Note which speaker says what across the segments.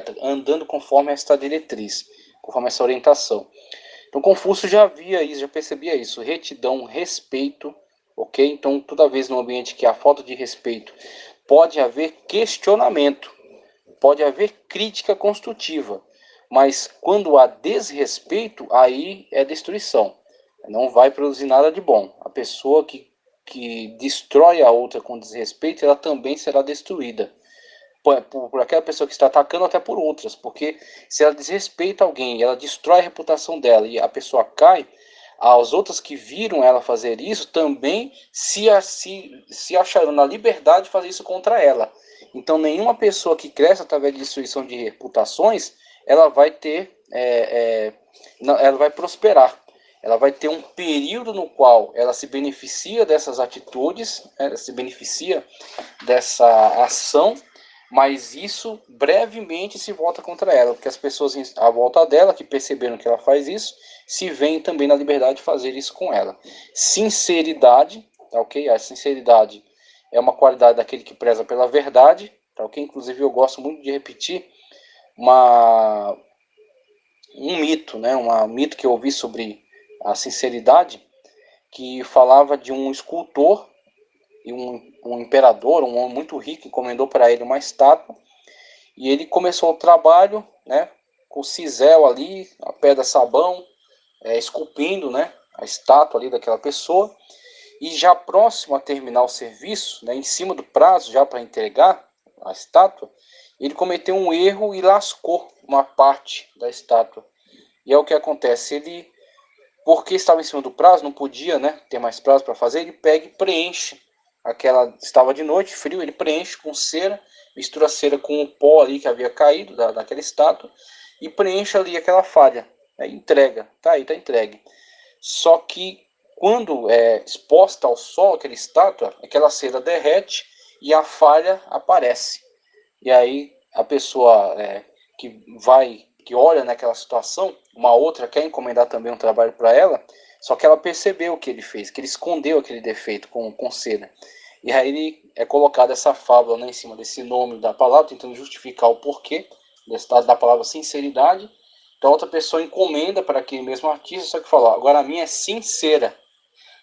Speaker 1: correta, andando conforme esta diretriz, conforme essa orientação. Então Confúcio já via isso, já percebia isso, retidão, respeito, ok? Então toda vez no ambiente que há falta de respeito, pode haver questionamento, pode haver crítica construtiva, mas quando há desrespeito, aí é destruição, não vai produzir nada de bom. A pessoa que destrói a outra com desrespeito, ela também será destruída. Por aquela pessoa que está atacando, até por outras, porque se ela desrespeita alguém, ela destrói a reputação dela e a pessoa cai, as outras que viram ela fazer isso também se acharão na liberdade de fazer isso contra ela. Então nenhuma pessoa que cresce através de destruição de reputações, ela vai ter, ela vai prosperar. Ela vai ter um período no qual ela se beneficia dessas atitudes, ela se beneficia dessa ação, mas isso brevemente se volta contra ela, porque as pessoas à volta dela, que perceberam que ela faz isso, se veem também na liberdade de fazer isso com ela. Sinceridade, tá ok? A sinceridade é uma qualidade daquele que preza pela verdade, tá ok? Inclusive eu gosto muito de repetir um mito, né? Um mito que eu ouvi sobre a sinceridade, que falava de um escultor e um imperador, um homem muito rico, encomendou para ele uma estátua, e ele começou o trabalho, né, com o cisel ali, a pedra sabão, esculpindo, né, a estátua ali daquela pessoa, e já próximo a terminar o serviço, né, em cima do prazo, já para entregar a estátua, ele cometeu um erro e lascou uma parte da estátua. E é o que acontece, ele, porque estava em cima do prazo, não podia, né, ter mais prazo para fazer, ele pega e preenche estava de noite, frio, ele preenche com cera, mistura a cera com o pó ali que havia caído daquela estátua e preenche ali aquela falha, né, entrega, tá aí, tá entregue. Só que quando é exposta ao sol aquela estátua, aquela cera derrete e a falha aparece. E aí a pessoa que olha naquela situação, uma outra quer encomendar também um trabalho para ela, só que ela percebeu o que ele fez, que ele escondeu aquele defeito com cera. E aí ele é colocado essa fábula, né, em cima desse nome da palavra, tentando justificar o porquê da palavra sinceridade. Então outra pessoa encomenda para aquele mesmo artista, só que fala, agora a minha é sincera.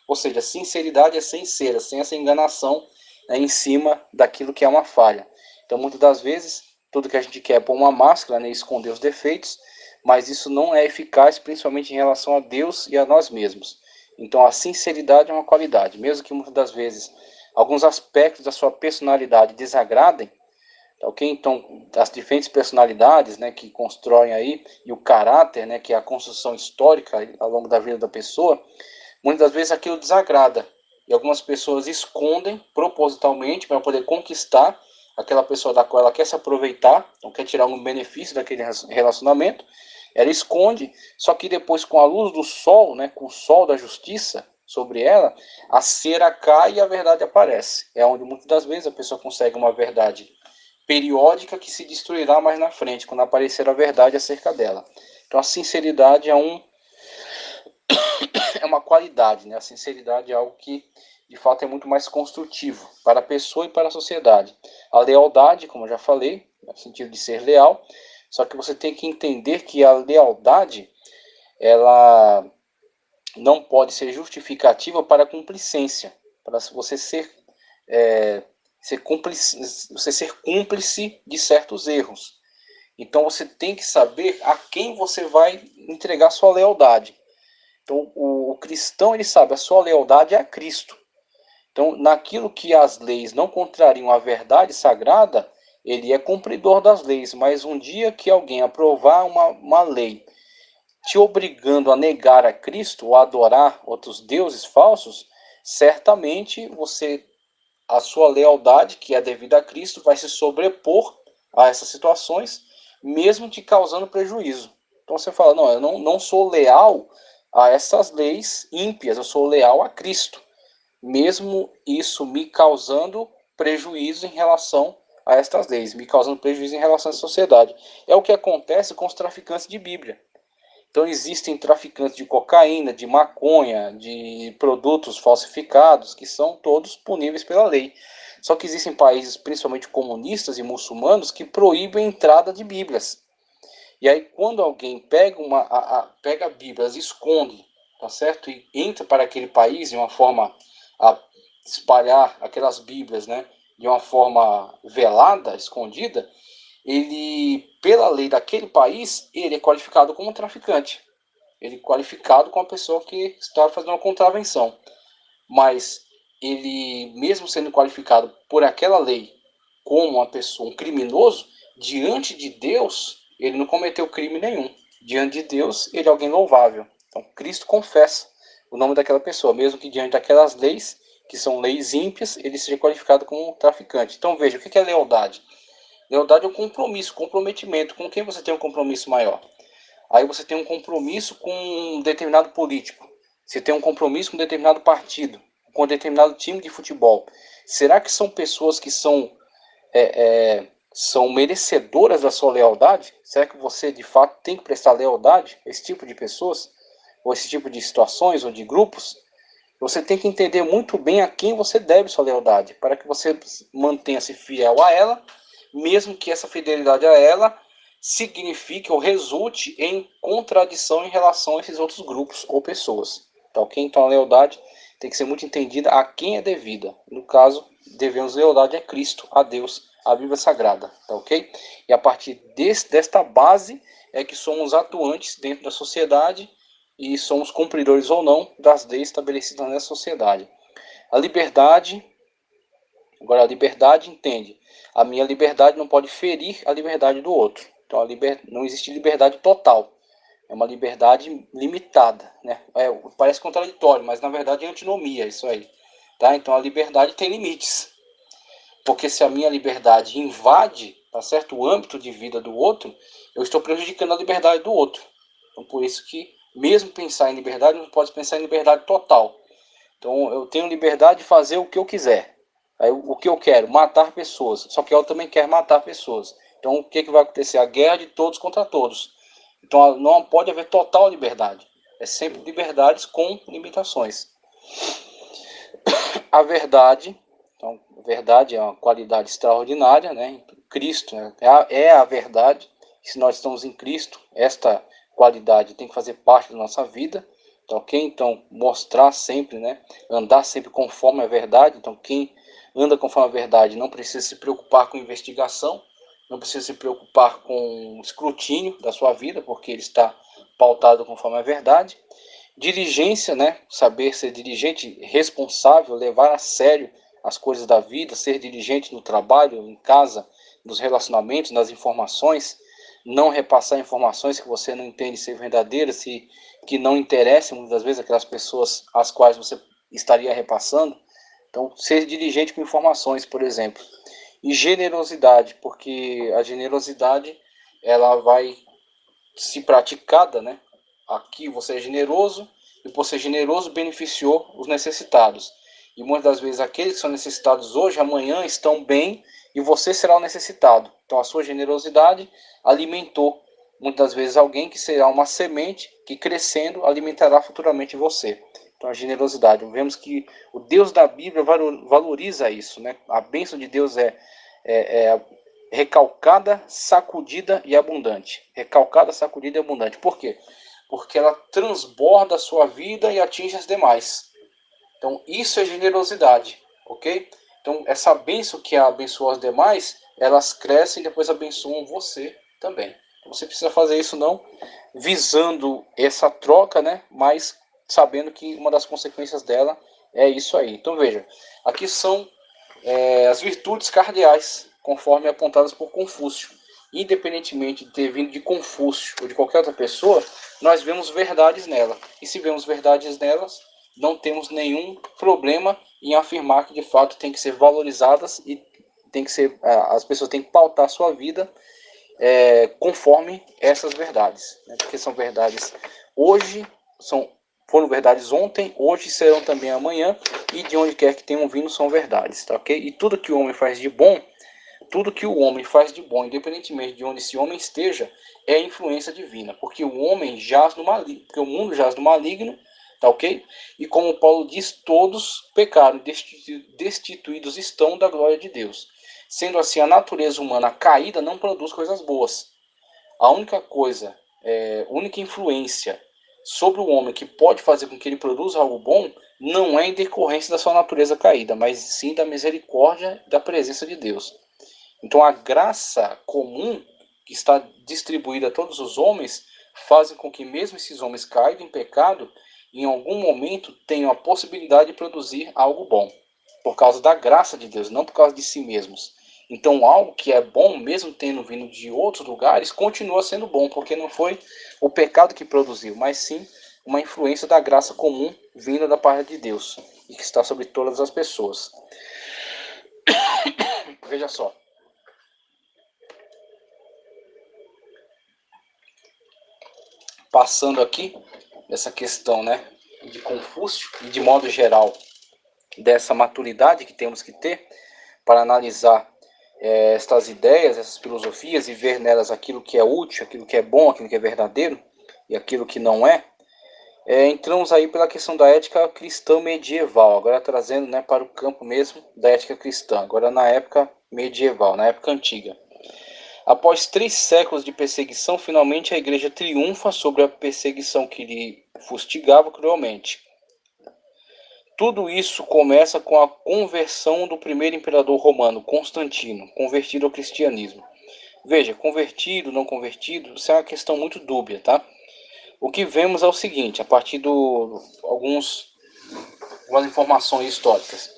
Speaker 1: Ou seja, sinceridade é sincera, sem essa enganação, né, em cima daquilo que é uma falha. Então muitas das vezes, tudo que a gente quer é pôr uma máscara, né, e esconder os defeitos, mas isso não é eficaz, principalmente em relação a Deus e a nós mesmos. Então a sinceridade é uma qualidade, mesmo que muitas das vezes alguns aspectos da sua personalidade desagradem, ok? Então as diferentes personalidades, né, que constroem aí, e o caráter, né, que é a construção histórica ao longo da vida da pessoa, muitas das vezes aquilo desagrada. E algumas pessoas escondem propositalmente para poder conquistar aquela pessoa da qual ela quer se aproveitar, então quer tirar um benefício daquele relacionamento. Ela esconde, só que depois com a luz do sol, né, com o sol da justiça sobre ela, a cera cai e a verdade aparece. É onde muitas das vezes a pessoa consegue uma verdade periódica que se destruirá mais na frente, quando aparecer a verdade acerca dela. Então a sinceridade é uma qualidade, né? A sinceridade é algo que de fato é muito mais construtivo para a pessoa e para a sociedade. A lealdade, como eu já falei, no sentido de ser leal, só que você tem que entender que a lealdade ela não pode ser justificativa para a complicência, para você você ser cúmplice de certos erros. Então você tem que saber a quem você vai entregar sua lealdade. Então o cristão ele sabe, a sua lealdade é a Cristo. Então naquilo que as leis não contrariam a verdade sagrada, ele é cumpridor das leis. Mas um dia que alguém aprovar uma lei te obrigando a negar a Cristo ou a adorar outros deuses falsos, certamente a sua lealdade, que é devida a Cristo, vai se sobrepor a essas situações, mesmo te causando prejuízo. Então você fala, não, eu não sou leal a essas leis ímpias, eu sou leal a Cristo, mesmo isso me causando prejuízo em relação a estas leis, me causando prejuízo em relação à sociedade. É o que acontece com os traficantes de Bíblia. Então existem traficantes de cocaína, de maconha, de produtos falsificados, que são todos puníveis pela lei. Só que existem países, principalmente comunistas e muçulmanos, que proíbem a entrada de Bíblias. E aí, quando alguém pega, pega Bíblias, esconde, tá certo? E entra para aquele país de uma forma a espalhar aquelas Bíblias, né? De uma forma velada, escondida, ele, pela lei daquele país, ele é qualificado como um traficante. Ele é qualificado como uma pessoa que está fazendo uma contravenção. Mas ele, mesmo sendo qualificado por aquela lei como uma pessoa, um criminoso, diante de Deus, ele não cometeu crime nenhum. Diante de Deus, ele é alguém louvável. Então, Cristo confessa o nome daquela pessoa, mesmo que diante daquelas leis, que são leis ímpias, ele seja qualificado como um traficante. Então, veja, o que é lealdade? Lealdade é um compromisso, comprometimento. Com quem você tem um compromisso maior? Aí você tem um compromisso com um determinado político. Você tem um compromisso com um determinado partido, com um determinado time de futebol. Será que são pessoas que são merecedoras da sua lealdade? Será que você, de fato, tem que prestar lealdade a esse tipo de pessoas? Ou esse tipo de situações ou de grupos? Você tem que entender muito bem a quem você deve sua lealdade, para que você mantenha-se fiel a ela, mesmo que essa fidelidade a ela signifique ou resulte em contradição em relação a esses outros grupos ou pessoas. Tá ok? Então a lealdade tem que ser muito entendida a quem é devida. No caso, devemos lealdade a Cristo, a Deus, a Bíblia Sagrada. Tá ok? E a partir desta base é que somos atuantes dentro da sociedade e somos cumpridores ou não das leis estabelecidas nessa sociedade. A liberdade, agora a liberdade entende, a minha liberdade não pode ferir a liberdade do outro. Então não existe liberdade total, é uma liberdade limitada, né? Parece contraditório, mas na verdade é antinomia isso aí. Tá? Então a liberdade tem limites, porque se a minha liberdade invade, tá certo, o âmbito de vida do outro, eu estou prejudicando a liberdade do outro. Então por isso que mesmo pensar em liberdade, não pode pensar em liberdade total. Então eu tenho liberdade de fazer o que eu quiser. Aí, o que eu quero? Matar pessoas. Só que eu também quero matar pessoas. Então o que vai acontecer? A guerra de todos contra todos. Então não pode haver total liberdade. É sempre liberdades com limitações. A verdade, então, a verdade é uma qualidade extraordinária, né? Cristo, né? É a verdade. Se nós estamos em Cristo, esta qualidade tem que fazer parte da nossa vida, tá ok? Então, mostrar sempre, né? Andar sempre conforme a verdade. Então, quem anda conforme a verdade não precisa se preocupar com investigação, não precisa se preocupar com escrutínio da sua vida, porque ele está pautado conforme a verdade. Diligência, né? Saber ser diligente, responsável, levar a sério as coisas da vida, ser diligente no trabalho, em casa, nos relacionamentos, nas informações, não repassar informações que você não entende ser verdadeiras, que não interessam muitas vezes aquelas pessoas às quais você estaria repassando. Então, ser diligente com informações, por exemplo. E generosidade, porque a generosidade ela vai se praticada, né? Aqui você é generoso e por ser generoso beneficiou os necessitados. E muitas das vezes aqueles que são necessitados hoje, amanhã estão bem e você será o necessitado. Então a sua generosidade alimentou muitas das vezes alguém que será uma semente que crescendo alimentará futuramente você. Então a generosidade, vemos que o Deus da Bíblia valoriza isso, né? A bênção de Deus é recalcada, sacudida e abundante. Recalcada, sacudida e abundante. Por quê? Porque ela transborda a sua vida e atinge as demais. Então, isso é generosidade, ok? Então, essa bênção que abençoa as demais, elas crescem e depois abençoam você também. Então, você precisa fazer isso não visando essa troca, né? Mas sabendo que uma das consequências dela é isso aí. Então, veja, aqui são as virtudes cardeais, conforme apontadas por Confúcio. Independentemente de ter vindo de Confúcio ou de qualquer outra pessoa, nós vemos verdades nela. E se vemos verdades nelas, não temos nenhum problema em afirmar que de fato tem que ser valorizadas e tem que ser, as pessoas têm que pautar a sua vida conforme essas verdades, né? Porque são verdades hoje, foram verdades ontem, hoje serão também amanhã, e de onde quer que tenham vindo são verdades, tá ok? E tudo que o homem faz de bom, tudo que o homem faz de bom, independentemente de onde esse homem esteja, é influência divina, porque o homem jaz no maligno, porque o mundo jaz no maligno, tá ok? E como Paulo diz, todos pecaram e destituídos estão da glória de Deus. Sendo assim, a natureza humana caída não produz coisas boas. A única coisa, única influência sobre o homem que pode fazer com que ele produza algo bom, não é em decorrência da sua natureza caída, mas sim da misericórdia e da presença de Deus. Então a graça comum que está distribuída a todos os homens faz com que mesmo esses homens caídos em pecado, em algum momento tenham a possibilidade de produzir algo bom, por causa da graça de Deus, não por causa de si mesmos. Então algo que é bom, mesmo tendo vindo de outros lugares, continua sendo bom, porque não foi o pecado que produziu, mas sim uma influência da graça comum vinda da parte de Deus e que está sobre todas as pessoas. Veja só. Passando aqui essa questão, né, de Confúcio e de modo geral dessa maturidade que temos que ter para analisar estas ideias, essas filosofias e ver nelas aquilo que é útil, aquilo que é bom, aquilo que é verdadeiro e aquilo que não é. Entramos aí pela questão da ética cristã medieval, agora trazendo, né, para o campo mesmo da ética cristã, agora na época medieval, na época antiga. Após 3 séculos de perseguição, finalmente a igreja triunfa sobre a perseguição que lhe fustigava cruelmente. Tudo isso começa com a conversão do primeiro imperador romano, Constantino, convertido ao cristianismo. Veja, convertido, não convertido, isso é uma questão muito dúbia, tá? O que vemos é o seguinte, a partir de algumas informações históricas.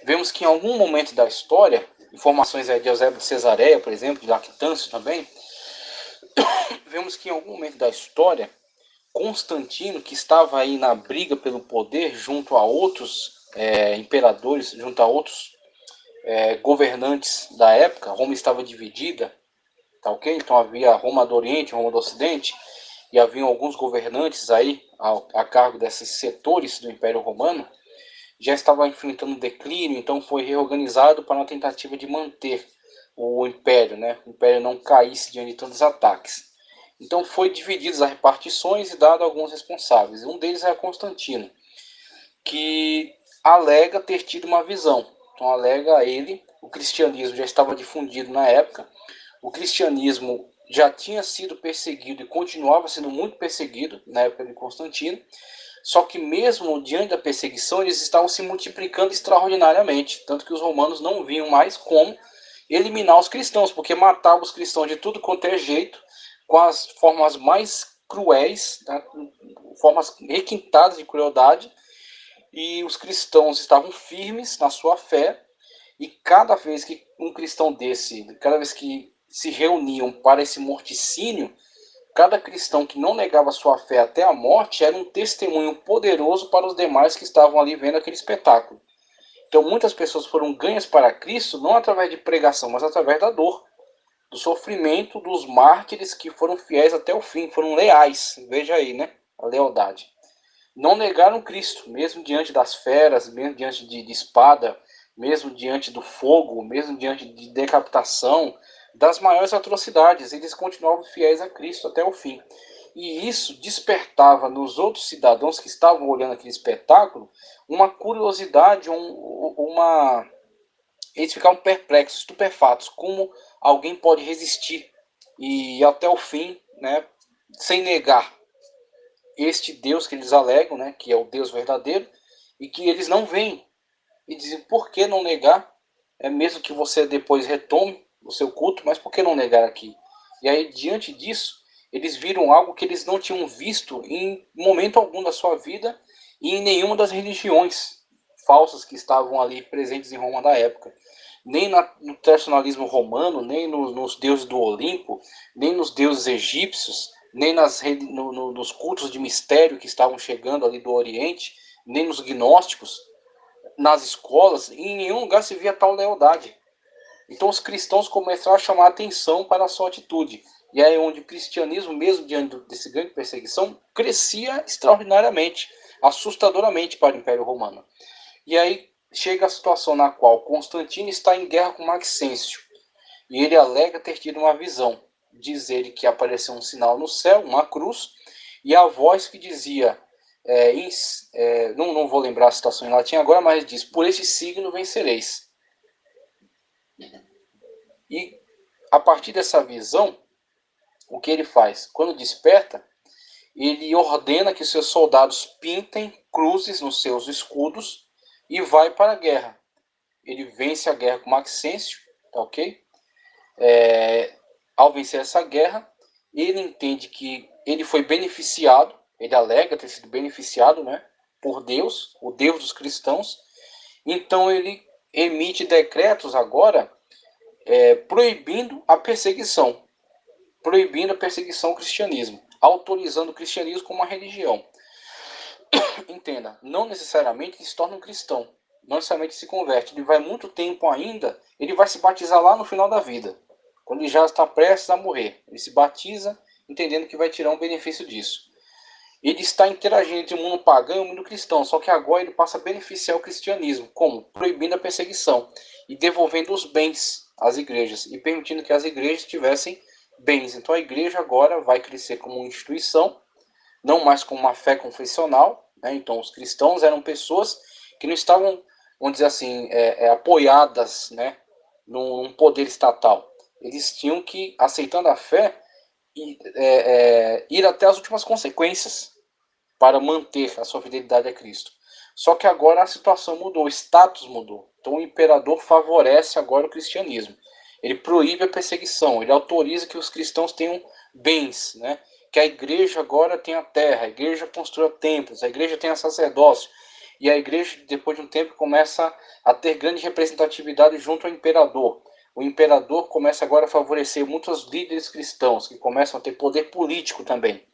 Speaker 1: Vemos que em algum momento da história, informações de Eusébio de Cesareia, por exemplo, de Lactâncio também, vemos que em algum momento da história, Constantino, que estava aí na briga pelo poder junto a outros imperadores, junto a outros governantes da época, Roma estava dividida, tá ok? Então havia Roma do Oriente, Roma do Ocidente, e haviam alguns governantes aí a cargo desses setores do Império Romano, já estava enfrentando declínio, então foi reorganizado para uma tentativa de manter o Império, né? O Império não caísse diante de tantos ataques. Então foi divididas as repartições e dado alguns responsáveis. Um deles era Constantino, que alega ter tido uma visão. Então alega a ele, o cristianismo já estava difundido na época, o cristianismo já tinha sido perseguido e continuava sendo muito perseguido na época de Constantino, só que mesmo diante da perseguição eles estavam se multiplicando extraordinariamente, tanto que os romanos não viam mais como eliminar os cristãos, porque matavam os cristãos de tudo quanto é jeito, com as formas mais cruéis, né, formas requintadas de crueldade, e os cristãos estavam firmes na sua fé, e cada vez que um cristão desse, cada vez que se reuniam para esse morticínio, cada cristão que não negava sua fé até a morte era um testemunho poderoso para os demais que estavam ali vendo aquele espetáculo. Então muitas pessoas foram ganhas para Cristo não através de pregação, mas através da dor, do sofrimento dos mártires que foram fiéis até o fim, foram leais. Veja aí, né? A lealdade. Não negaram Cristo, mesmo diante das feras, mesmo diante de espada, mesmo diante do fogo, mesmo diante de decapitação, das maiores atrocidades. Eles continuavam fiéis a Cristo até o fim. E isso despertava nos outros cidadãos que estavam olhando aquele espetáculo uma curiosidade, uma... Eles ficavam perplexos, estupefatos, como alguém pode resistir e até o fim, né, sem negar este Deus que eles alegam, né, que é o Deus verdadeiro, e que eles não veem. E dizem, por que não negar? Mesmo que você depois retome o seu culto, mas por que não negar aqui? E aí, diante disso, eles viram algo que eles não tinham visto em momento algum da sua vida e em nenhuma das religiões falsas que estavam ali presentes em Roma da época. Nem no tradicionalismo romano, nem nos deuses do Olimpo, nem nos deuses egípcios, nem nos cultos de mistério que estavam chegando ali do Oriente, nem nos gnósticos, nas escolas, em nenhum lugar se via tal lealdade. Então os cristãos começaram a chamar a atenção para a sua atitude. E aí onde o cristianismo, mesmo diante desse grande perseguição, crescia extraordinariamente, assustadoramente para o Império Romano. E aí chega a situação na qual Constantino está em guerra com Maxêncio. E ele alega ter tido uma visão. Diz ele que apareceu um sinal no céu, uma cruz, e a voz que dizia: não vou lembrar a citação em latim agora, mas diz: por este signo vencereis. E a partir dessa visão, o que ele faz? Quando desperta, ele ordena que seus soldados pintem cruzes nos seus escudos e vai para a guerra. Ele vence a guerra com Maxêncio, tá ok? Ao vencer essa guerra, ele entende que ele foi beneficiado, ele alega ter sido beneficiado, né, por Deus, o Deus dos cristãos. Então ele emite decretos agora proibindo a perseguição ao cristianismo, autorizando o cristianismo como uma religião. Entenda, não necessariamente ele se torna um cristão, não necessariamente se converte, ele vai muito tempo ainda, ele vai se batizar lá no final da vida, quando ele já está prestes a morrer, ele se batiza entendendo que vai tirar um benefício disso. Ele está interagindo entre o mundo pagão e o mundo cristão, só que agora ele passa a beneficiar o cristianismo, como? Proibindo a perseguição e devolvendo os bens às igrejas e permitindo que as igrejas tivessem bens. Então a igreja agora vai crescer como uma instituição, não mais como uma fé confessional, né? Então os cristãos eram pessoas que não estavam, vamos dizer assim, apoiadas, né, num poder estatal. Eles tinham que, aceitando a fé, ir até as últimas consequências para manter a sua fidelidade a Cristo. Só que agora a situação mudou, o status mudou. Então o imperador favorece agora o cristianismo. Ele proíbe a perseguição, ele autoriza que os cristãos tenham bens, né? Que a igreja agora tenha terra, a igreja construa templos, a igreja tenha sacerdócio. E a igreja, depois de um tempo, começa a ter grande representatividade junto ao imperador. O imperador começa agora a favorecer muitos líderes cristãos, que começam a ter poder político também.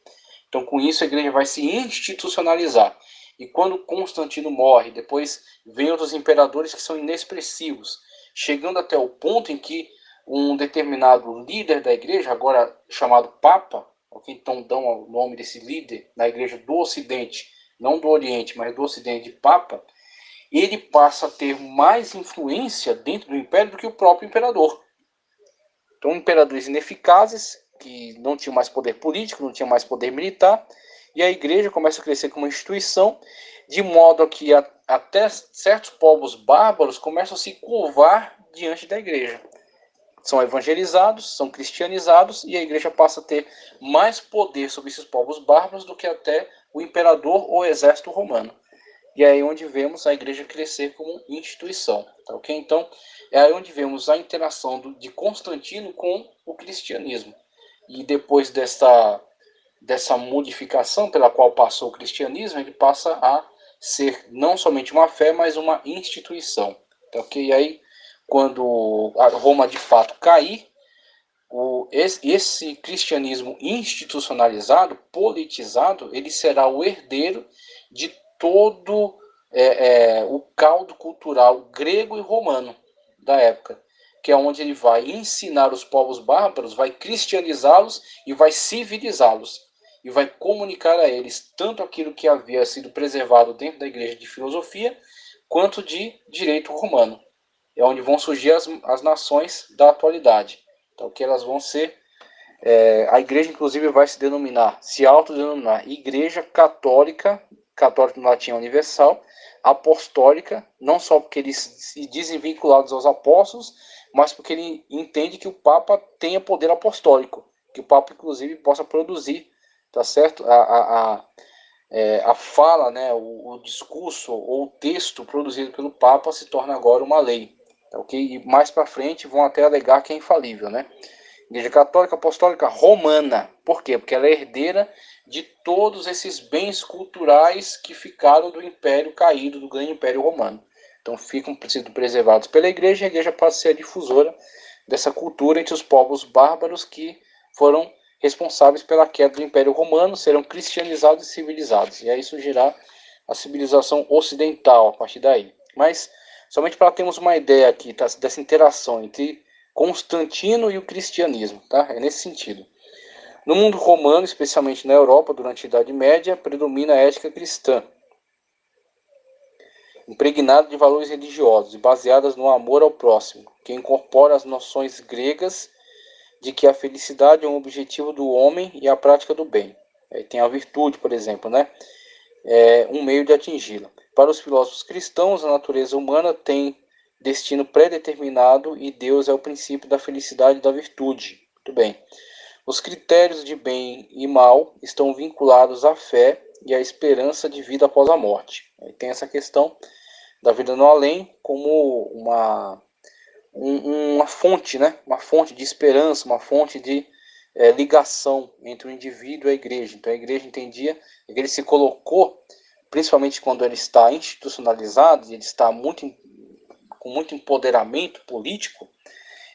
Speaker 1: Então, com isso, a igreja vai se institucionalizar. E quando Constantino morre, depois vem outros imperadores que são inexpressivos, chegando até o ponto em que um determinado líder da igreja, agora chamado Papa, então dão o nome desse líder na igreja do Ocidente, não do Oriente, mas do Ocidente, de Papa, ele passa a ter mais influência dentro do império do que o próprio imperador. Então, imperadores ineficazes, que não tinham mais poder político, não tinham mais poder militar, e a igreja começa a crescer como instituição, de modo que até certos povos bárbaros começam a se curvar diante da igreja. São evangelizados, são cristianizados, e a igreja passa a ter mais poder sobre esses povos bárbaros do que até o imperador ou o exército romano. E é aí onde vemos a igreja crescer como instituição. Tá, okay? Então, é aí onde vemos a interação de Constantino com o cristianismo. E depois dessa modificação pela qual passou o cristianismo, ele passa a ser não somente uma fé, mas uma instituição. Tá, okay? E aí, quando a Roma de fato cair, esse cristianismo institucionalizado, politizado, ele será o herdeiro de todo o caldo cultural grego e romano da época, que é onde ele vai ensinar os povos bárbaros, vai cristianizá-los e vai civilizá-los, e vai comunicar a eles tanto aquilo que havia sido preservado dentro da igreja de filosofia, quanto de direito romano. É onde vão surgir as nações da atualidade. Então, que elas vão ser, a igreja inclusive vai se autodenominar Igreja Católica, católica no latim universal, apostólica, não só porque eles se dizem vinculados aos apóstolos, mas porque ele entende que o Papa tenha poder apostólico, que o Papa inclusive possa produzir, tá certo? A fala, né, o discurso ou o texto produzido pelo Papa se torna agora uma lei. Okay? E mais para frente vão até alegar que é infalível, né? Igreja Católica Apostólica Romana. Por quê? Porque ela é herdeira de todos esses bens culturais que ficaram do Império caído, do Grande Império Romano. Então ficam sendo preservados pela igreja, e a igreja passa a ser a difusora dessa cultura entre os povos bárbaros que foram responsáveis pela queda do Império Romano, serão cristianizados e civilizados. E aí surgirá a civilização ocidental a partir daí. Mas somente para termos uma ideia aqui, tá, dessa interação entre Constantino e o cristianismo, tá? É nesse sentido. No mundo romano, especialmente na Europa, durante a Idade Média, predomina a ética cristã, impregnada de valores religiosos e baseadas no amor ao próximo, que incorpora as noções gregas de que a felicidade é um objetivo do homem e a prática do bem. Aí tem a virtude, por exemplo, né? um meio de atingi-la. Para os filósofos cristãos, a natureza humana tem destino pré-determinado e Deus é o princípio da felicidade e da virtude. Muito bem. Os critérios de bem e mal estão vinculados à fé e à esperança de vida após a morte. Aí tem essa questão da vida no além como uma fonte, né? Uma fonte de esperança, uma fonte de ligação entre o indivíduo e a igreja. Então a igreja entendia que ele se colocou, principalmente quando ele está institucionalizado, ele está com muito empoderamento político,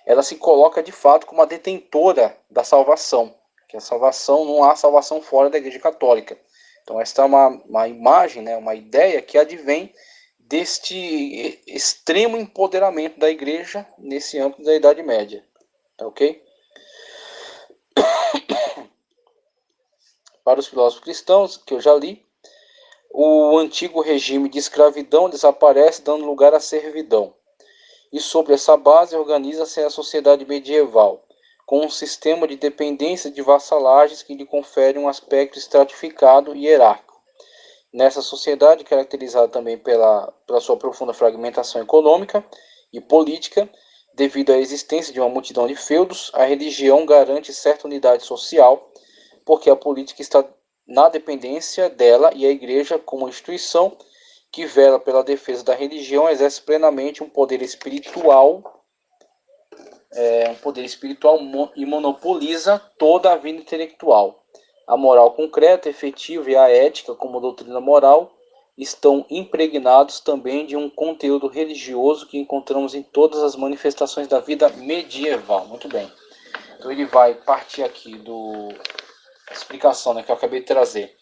Speaker 1: ela se coloca de fato como a detentora da salvação. Que a salvação, não há salvação fora da Igreja Católica. Então esta é uma imagem, né, uma ideia que advém deste extremo empoderamento da Igreja nesse âmbito da Idade Média. Tá ok? Para os filósofos cristãos, que eu já li, o antigo regime de escravidão desaparece, dando lugar à servidão. E sobre essa base organiza-se a sociedade medieval, com um sistema de dependência de vassalagens que lhe confere um aspecto estratificado e hierárquico. Nessa sociedade, caracterizada também pela sua profunda fragmentação econômica e política, devido à existência de uma multidão de feudos, a religião garante certa unidade social, porque a política está na dependência dela e a igreja, como instituição que vela pela defesa da religião, exerce plenamente um poder espiritual e monopoliza toda a vida intelectual. A moral concreta, efetiva e a ética, como doutrina moral, estão impregnados também de um conteúdo religioso que encontramos em todas as manifestações da vida medieval. Muito bem. Então ele vai partir aqui da explicação, né, que eu acabei de trazer,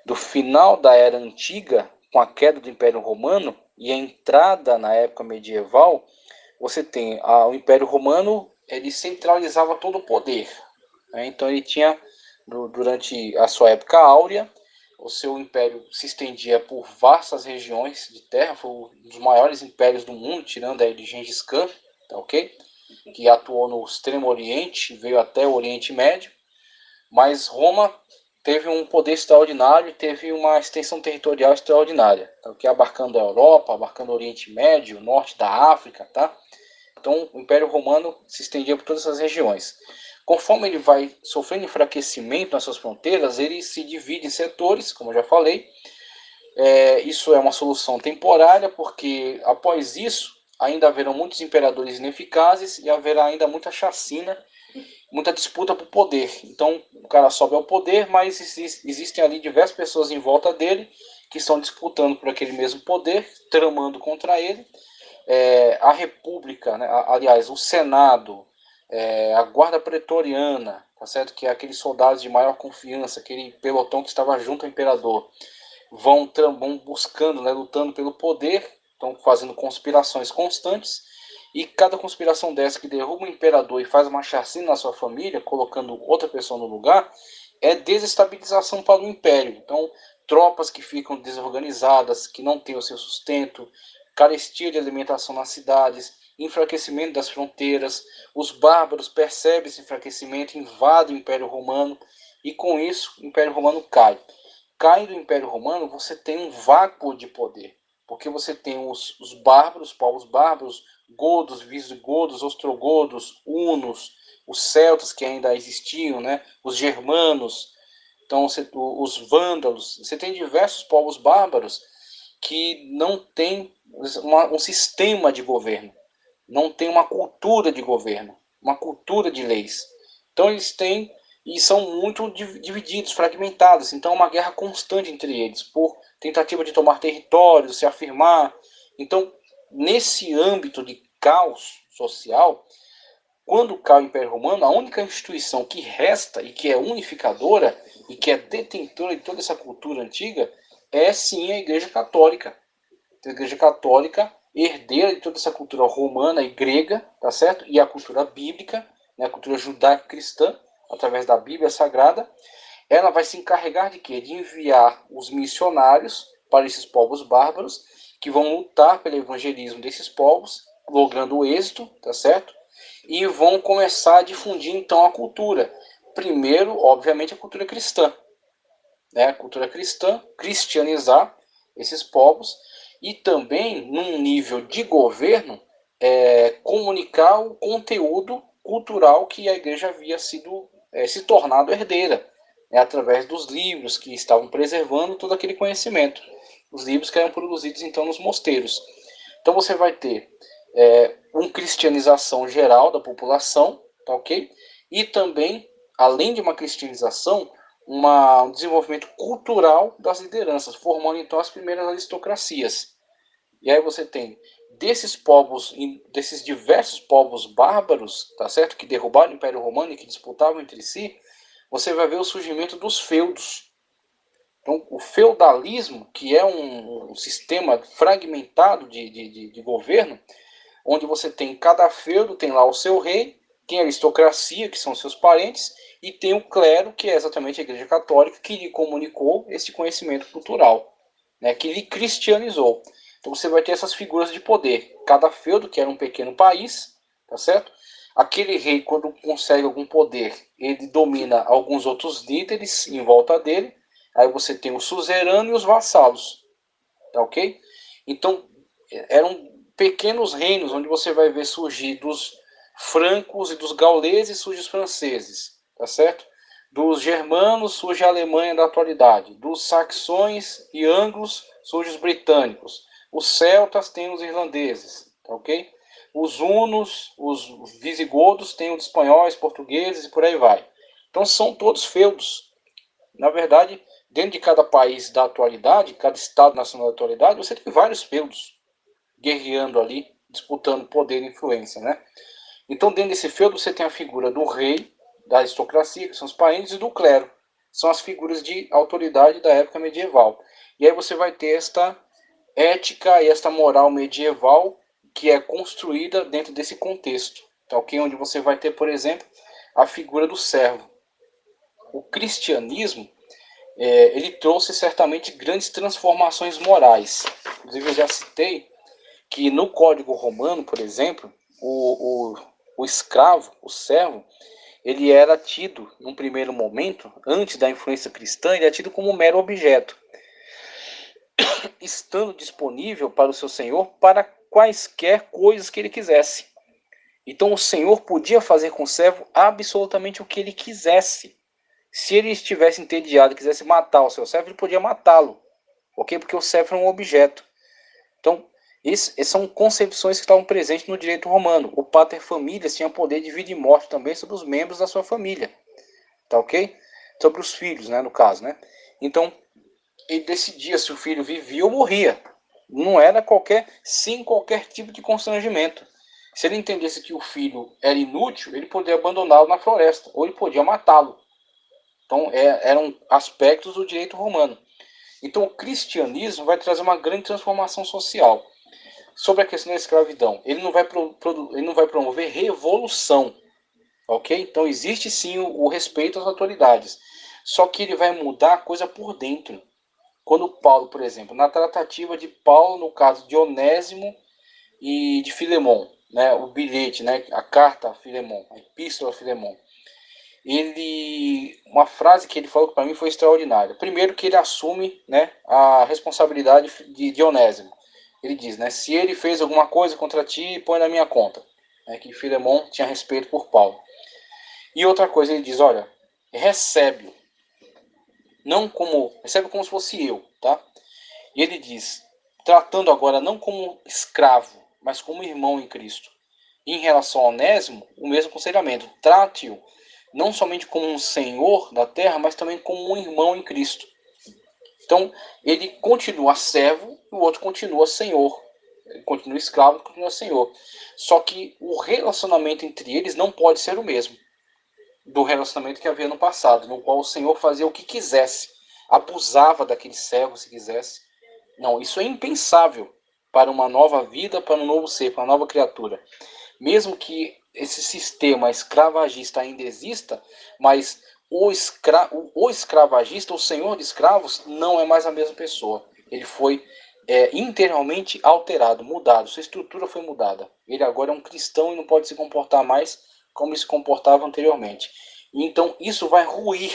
Speaker 1: do final da Era Antiga, com a queda do Império Romano e a entrada na época medieval. Você tem o Império Romano, ele centralizava todo o poder, né? Então ele tinha, durante a sua época áurea, o seu império se estendia por vastas regiões de terra, foi um dos maiores impérios do mundo, tirando aí de Gengis Khan, tá ok? Que atuou no Extremo Oriente, veio até o Oriente Médio, mas Roma teve um poder extraordinário, teve uma extensão territorial extraordinária, tá? Que abarcando a Europa, abarcando o Oriente Médio, o norte da África, tá? Então o Império Romano se estendia por todas essas regiões. Conforme ele vai sofrendo enfraquecimento nas suas fronteiras, ele se divide em setores, como eu já falei. Isso é uma solução temporária, porque após isso ainda haverão muitos imperadores ineficazes e haverá ainda muita chacina, muita disputa por poder. Então o cara sobe ao poder, mas existem ali diversas pessoas em volta dele que estão disputando por aquele mesmo poder, tramando contra ele. A República, né, aliás, o Senado, a Guarda Pretoriana, tá certo? Que é aqueles soldados de maior confiança, aquele pelotão que estava junto ao imperador, vão buscando, né, lutando pelo poder, estão fazendo conspirações constantes. E cada conspiração dessa que derruba o imperador e faz uma chacina na sua família, colocando outra pessoa no lugar, é desestabilização para o império. Então, tropas que ficam desorganizadas, que não têm o seu sustento, carestia de alimentação nas cidades, enfraquecimento das fronteiras, os bárbaros percebem esse enfraquecimento, invadem o Império Romano e com isso o Império Romano cai. Cai do Império Romano, você tem um vácuo de poder, porque você tem os bárbaros, povos bárbaros, godos, visigodos, ostrogodos, hunos, os celtas que ainda existiam, né? Os germanos, então os vândalos. Você tem diversos povos bárbaros que não têm um sistema de governo, não tem uma cultura de governo, uma cultura de leis. Então eles têm e são muito divididos, fragmentados. Então é uma guerra constante entre eles, por tentativa de tomar território, se afirmar. Então, nesse âmbito de caos social, quando cai o Império Romano, a única instituição que resta e que é unificadora e que é detentora de toda essa cultura antiga é sim a Igreja Católica. A Igreja Católica, herdeira de toda essa cultura romana e grega, tá certo? E a cultura bíblica, né, a cultura judaico-cristã, através da Bíblia Sagrada, ela vai se encarregar de quê? De enviar os missionários para esses povos bárbaros, que vão lutar pelo evangelismo desses povos, logrando o êxito, tá certo? E vão começar a difundir então a cultura. Primeiro, obviamente, a cultura cristã. né, a cultura cristã, cristianizar esses povos e também, num nível de governo, comunicar o conteúdo cultural que a igreja havia se tornado herdeira, né, através dos livros que estavam preservando todo aquele conhecimento. Os livros que eram produzidos então nos mosteiros. Então você vai ter uma cristianização geral da população, tá ok? E também, além de uma cristianização, um desenvolvimento cultural das lideranças, formando então as primeiras aristocracias. E aí você tem desses diversos povos bárbaros, tá certo, que derrubaram o Império Romano e que disputavam entre si, você vai ver o surgimento dos feudos. Então, o feudalismo, que é um sistema fragmentado de governo, onde você tem cada feudo, tem lá o seu rei, tem a aristocracia, que são seus parentes, e tem o clero, que é exatamente a Igreja Católica, que lhe comunicou esse conhecimento cultural, né, que lhe cristianizou. Então você vai ter essas figuras de poder. Cada feudo, que era um pequeno país, tá certo? Aquele rei, quando consegue algum poder, ele domina alguns outros líderes em volta dele. Aí você tem o suzerano e os vassalos, tá ok? Então, eram pequenos reinos onde você vai ver surgir dos francos e dos gauleses surgem os franceses, tá certo? Dos germanos surge a Alemanha da atualidade, dos saxões e anglos surgem os britânicos, os celtas têm os irlandeses, tá ok? Os hunos, os visigodos têm os espanhóis, portugueses e por aí vai. Então são todos feudos. Na verdade, dentro de cada país da atualidade, cada estado nacional da atualidade, você tem vários feudos guerreando ali, disputando poder e influência, né? Então, dentro desse feudo, você tem a figura do rei, da aristocracia, que são os parentes, e do clero, são as figuras de autoridade da época medieval. E aí você vai ter esta ética e esta moral medieval que é construída dentro desse contexto, tá ok? Onde você vai ter, por exemplo, a figura do servo. O cristianismo ele trouxe certamente grandes transformações morais. Inclusive, eu já citei que no Código Romano, por exemplo, o escravo, o servo, ele era tido, num primeiro momento, antes da influência cristã, ele era tido como um mero objeto, estando disponível para o seu senhor para quaisquer coisas que ele quisesse. Então o senhor podia fazer com o servo absolutamente o que ele quisesse. Se ele estivesse entediado e quisesse matar o seu servo, ele podia matá-lo, ok? Porque o servo é um objeto. Então, essas são concepções que estavam presentes no direito romano. O pater familias tinha poder de vida e morte também sobre os membros da sua família, tá ok? Sobre os filhos, né, no caso, né? Então, ele decidia se o filho vivia ou morria. Não era sem qualquer tipo de constrangimento. Se ele entendesse que o filho era inútil, ele podia abandoná-lo na floresta, ou ele podia matá-lo. Então, eram aspectos do direito romano. Então, o cristianismo vai trazer uma grande transformação social. Sobre a questão da escravidão, ele não vai promover revolução, ok? Então, existe sim o respeito às autoridades, só que ele vai mudar a coisa por dentro. Quando Paulo, por exemplo, na tratativa de Paulo, no caso de Onésimo e de Filemon, né, o bilhete, né, a carta a Filemon, a epístola a Filemon, uma frase que ele falou para mim foi extraordinária. Primeiro que ele assume, né, a responsabilidade de Onésimo. Ele diz, né, se ele fez alguma coisa contra ti, põe na minha conta. É que Filemon tinha respeito por Paulo. E outra coisa, ele diz, olha, recebe-o, recebe como se fosse eu, tá? E ele diz, tratando agora não como escravo, mas como irmão em Cristo. E em relação ao Onésimo, o mesmo aconselhamento, trate-o não somente como um senhor da terra, mas também como um irmão em Cristo. Então, ele continua servo e o outro continua senhor. Ele continua escravo e continua senhor. Só que o relacionamento entre eles não pode ser o mesmo do relacionamento que havia no passado, no qual o senhor fazia o que quisesse, abusava daquele servo se quisesse. Não, isso é impensável para uma nova vida, para um novo ser, para uma nova criatura. Mesmo que esse sistema escravagista ainda exista, mas o escravagista, o senhor de escravos, não é mais a mesma pessoa. Ele foi interiormente alterado, mudado, sua estrutura foi mudada. Ele agora é um cristão e não pode se comportar mais como ele se comportava anteriormente. Então isso vai ruir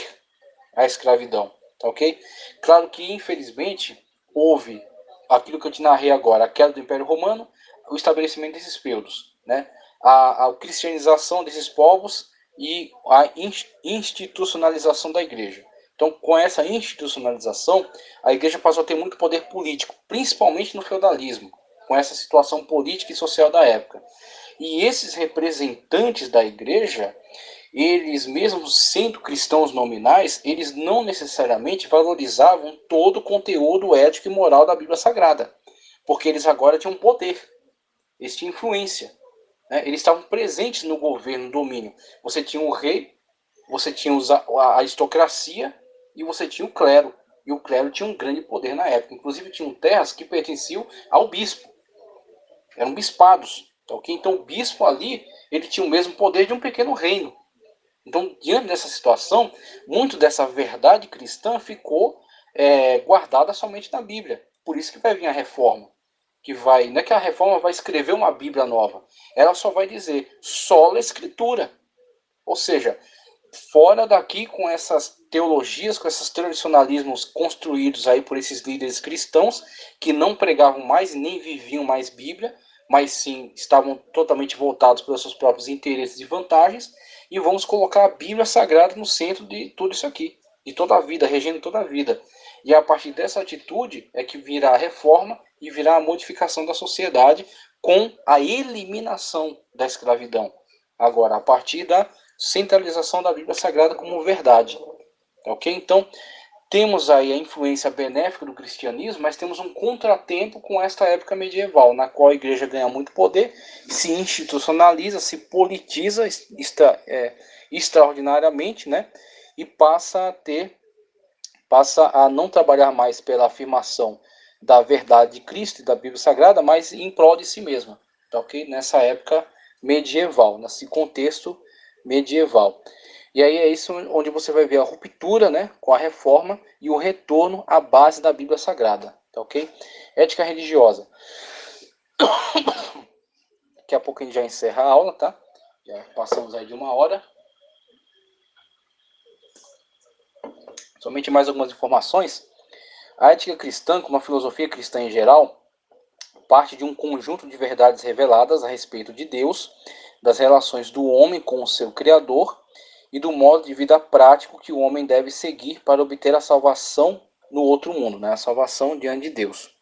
Speaker 1: a escravidão, tá ok? Claro que, infelizmente, houve aquilo que eu te narrei agora, a queda do Império Romano, o estabelecimento desses feudos, né? A cristianização desses povos e a institucionalização da igreja. Então, com essa institucionalização, a igreja passou a ter muito poder político, principalmente no feudalismo, com essa situação política e social da época. E esses representantes da igreja, eles mesmo sendo cristãos nominais, eles não necessariamente valorizavam todo o conteúdo ético e moral da Bíblia Sagrada, porque eles agora tinham poder, eles tinham influência, né? Eles estavam presentes no governo, no domínio. Você tinha o rei, você tinha a aristocracia e você tinha o clero. E o clero tinha um grande poder na época. Inclusive tinham terras que pertenciam ao bispo. Eram bispados. Tá, okay? Então o bispo ali, ele tinha o mesmo poder de um pequeno reino. Então, diante dessa situação, muito dessa verdade cristã ficou guardada somente na Bíblia. Por isso que vai vir a reforma. Não é que a reforma vai escrever uma Bíblia nova. Ela só vai dizer sola escritura. Ou seja, fora daqui com essas teologias, com esses tradicionalismos construídos aí por esses líderes cristãos que não pregavam mais e nem viviam mais Bíblia, mas sim estavam totalmente voltados pelos seus próprios interesses e vantagens, e vamos colocar a Bíblia Sagrada no centro de tudo isso aqui, de toda a vida, regendo toda a vida. E a partir dessa atitude é que virá a reforma e virá a modificação da sociedade com a eliminação da escravidão. Agora, a partir da centralização da Bíblia Sagrada como verdade. Ok? Então, temos aí a influência benéfica do cristianismo, mas temos um contratempo com esta época medieval, na qual a igreja ganha muito poder, se institucionaliza, se politiza extraordinariamente, né? E passa a não trabalhar mais pela afirmação da verdade de Cristo e da Bíblia Sagrada, mas em prol de si mesma. Tá, ok? Nessa época medieval, nesse contexto medieval. E aí é isso onde você vai ver a ruptura, né, com a reforma e o retorno à base da Bíblia Sagrada, tá ok? Ética religiosa. Daqui a pouco a gente já encerra a aula, tá? Já passamos aí de 1 hora. Somente mais algumas informações. A ética cristã, como a filosofia cristã em geral, parte de um conjunto de verdades reveladas a respeito de Deus, das relações do homem com o seu Criador e do modo de vida prático que o homem deve seguir para obter a salvação no outro mundo, né? A salvação diante de Deus.